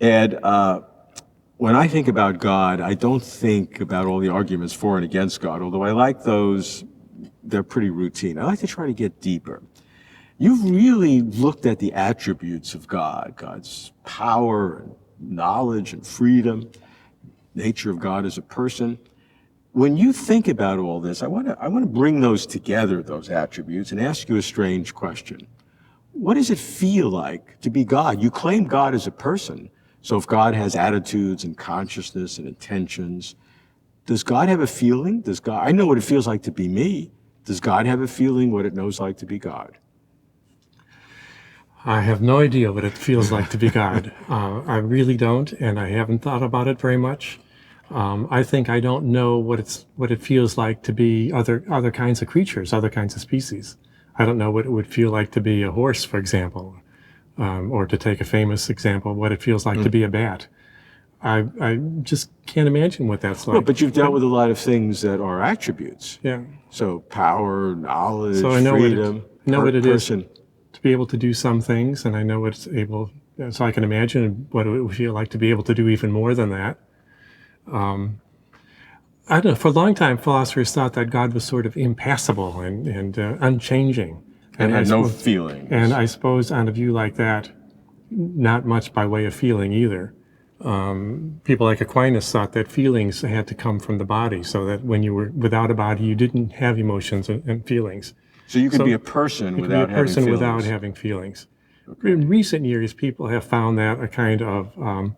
Ed, when I think about God, I don't think about all the arguments for and against God, although I like those, they're pretty routine. I like to try to get deeper. You've really looked at the attributes of God, God's power and knowledge and freedom, nature of God as a person. When you think about all this, I want to bring those together, those attributes, and ask you a strange question. What does it feel like to be God? You claim God as a person. So if God has attitudes and consciousness and intentions, does God have a feeling? I know what it feels like to be me. Does God have a feeling what it knows like to be God? I have no idea what it feels like to be God. I really don't, and I haven't thought about it very much. I think I don't know what it feels like to be other kinds of creatures, other kinds of species. I don't know what it would feel like to be a horse, for example, or to take a famous example, what it feels like to be a bat. I just can't imagine what that's like. Well, but you've dealt with a lot of things that are attributes. Yeah. So power, knowledge, so I know freedom, what it is person. To be able to do some things, and I know it's able, so I can imagine what it would feel like to be able to do even more than that. I don't know, for a long time, philosophers thought that God was sort of impassible and unchanging. And had no feelings. And I suppose on a view like that, not much by way of feeling either. People like Aquinas thought that feelings had to come from the body, so that when you were without a body, you didn't have emotions and feelings. So you could be a person without having feelings. Without having feelings. Okay. In recent years, people have found that a kind of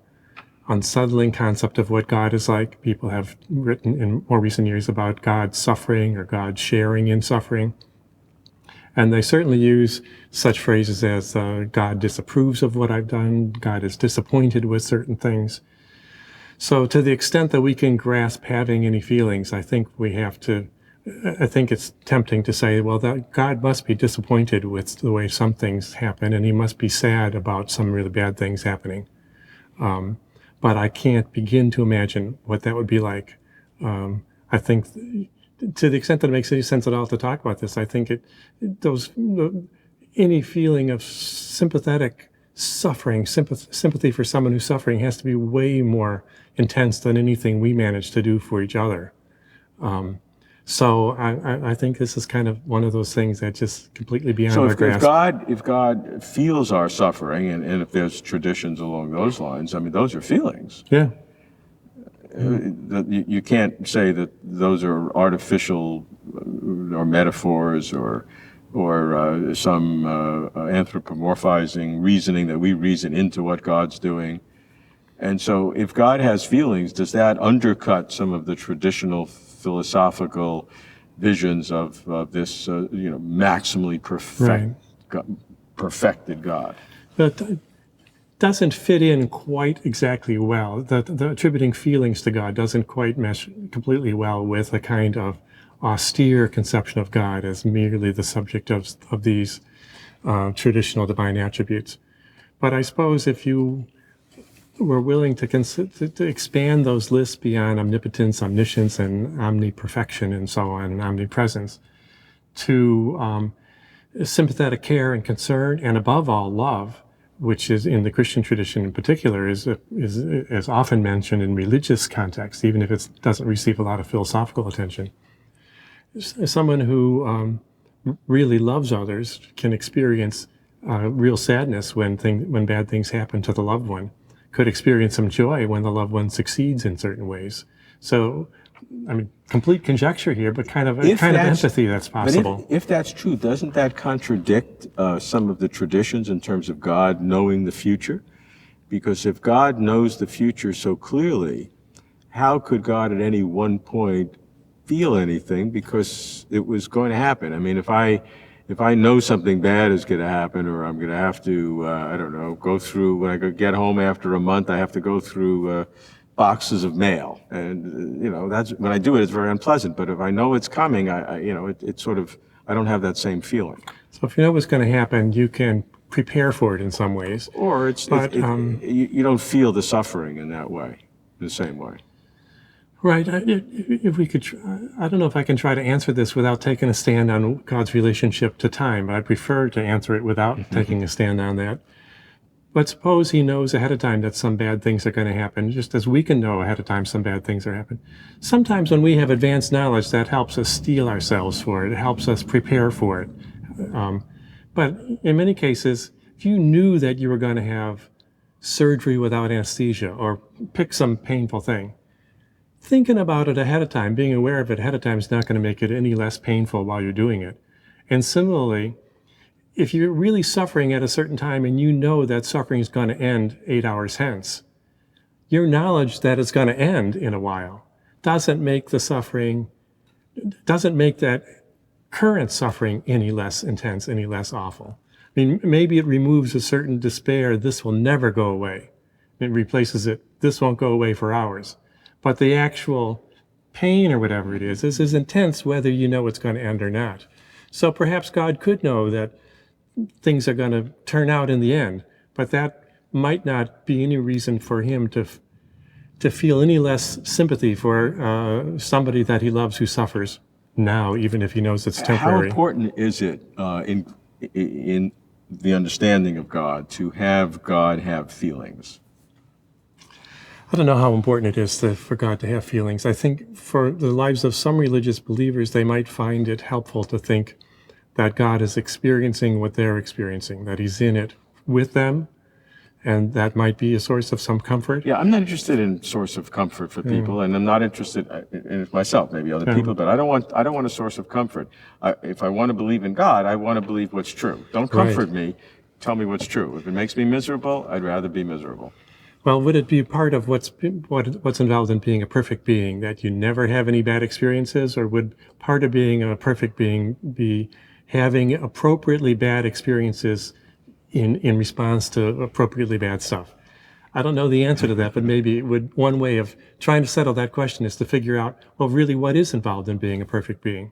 unsettling concept of what God is like. People have written in more recent years about God suffering or God sharing in suffering. And they certainly use such phrases as God disapproves of what I've done, God is disappointed with certain things. So to the extent that we can grasp having any feelings, I think it's tempting to say, well, that God must be disappointed with the way some things happen, and he must be sad about some really bad things happening. But I can't begin to imagine what that would be like. I think to the extent that it makes any sense at all to talk about this, I think any feeling of sympathetic suffering, sympathy for someone who's suffering has to be way more intense than anything we manage to do for each other. So I think this is kind of one of those things that just completely beyond our grasp. So if God feels our suffering, and if there's traditions along those lines, I mean, those are feelings. Yeah. You can't say that those are artificial or metaphors or some anthropomorphizing reasoning that we reason into what God's doing. And so if God has feelings, does that undercut some of the traditional philosophical visions of this, maximally perfected God? But doesn't fit in quite exactly well. The attributing feelings to God doesn't quite mesh completely well with a kind of austere conception of God as merely the subject of these traditional divine attributes. But I suppose if you were willing to expand those lists beyond omnipotence, omniscience, and omniperfection, and so on, and omnipresence, to sympathetic care and concern, and above all, love, which is in the Christian tradition in particular, is often mentioned in religious context, even if it doesn't receive a lot of philosophical attention. Someone who really loves others can experience real sadness when bad things happen to the loved one, could experience some joy when the loved one succeeds in certain ways. So, I mean, complete conjecture here, but kind of empathy that's possible. But if that's true, doesn't that contradict some of the traditions in terms of God knowing the future? Because if God knows the future so clearly, how could God at any one point feel anything because it was going to happen? I mean, if I know something bad is going to happen, or I'm going to have to, go through, when I get home after a month, I have to go through boxes of mail. And, that's, when I do it, it's very unpleasant. But if I know it's coming, it's sort of, I don't have that same feeling. So if you know what's going to happen, you can prepare for it in some ways. Or you don't feel the suffering in that way, the same way. Right. If we could, I don't know if I can try to answer this without taking a stand on God's relationship to time, but I prefer to answer it without taking a stand on that. But suppose he knows ahead of time that some bad things are going to happen, just as we can know ahead of time some bad things are happening. Sometimes when we have advanced knowledge, that helps us steel ourselves for it. It helps us prepare for it. But in many cases, if you knew that you were going to have surgery without anesthesia or pick some painful thing, thinking about it ahead of time, being aware of it ahead of time is not going to make it any less painful while you're doing it. And similarly, if you're really suffering at a certain time and you know that suffering is going to end 8 hours hence, your knowledge that it's going to end in a while doesn't make the suffering, doesn't make that current suffering any less intense, any less awful. I mean, maybe it removes a certain despair, this will never go away. It replaces it, this won't go away for hours. But the actual pain or whatever it is as intense whether you know it's going to end or not. So perhaps God could know that things are going to turn out in the end, but that might not be any reason for him to feel any less sympathy for somebody that he loves who suffers now, even if he knows it's temporary. How important is it in the understanding of God to have God have feelings? I don't know how important it is for God to have feelings. I think for the lives of some religious believers, they might find it helpful to think that God is experiencing what they're experiencing, that he's in it with them, and that might be a source of some comfort. Yeah, I'm not interested in source of comfort for people, and I'm not interested in it myself, maybe other people, but I don't want a source of comfort. If I want to believe in God, I want to believe what's true. Don't comfort me, tell me what's true. If it makes me miserable, I'd rather be miserable. Well, would it be part of what's involved in being a perfect being, that you never have any bad experiences, or would part of being a perfect being be having appropriately bad experiences in response to appropriately bad stuff? I don't know the answer to that, but maybe one way of trying to settle that question is to figure out, well, really what is involved in being a perfect being?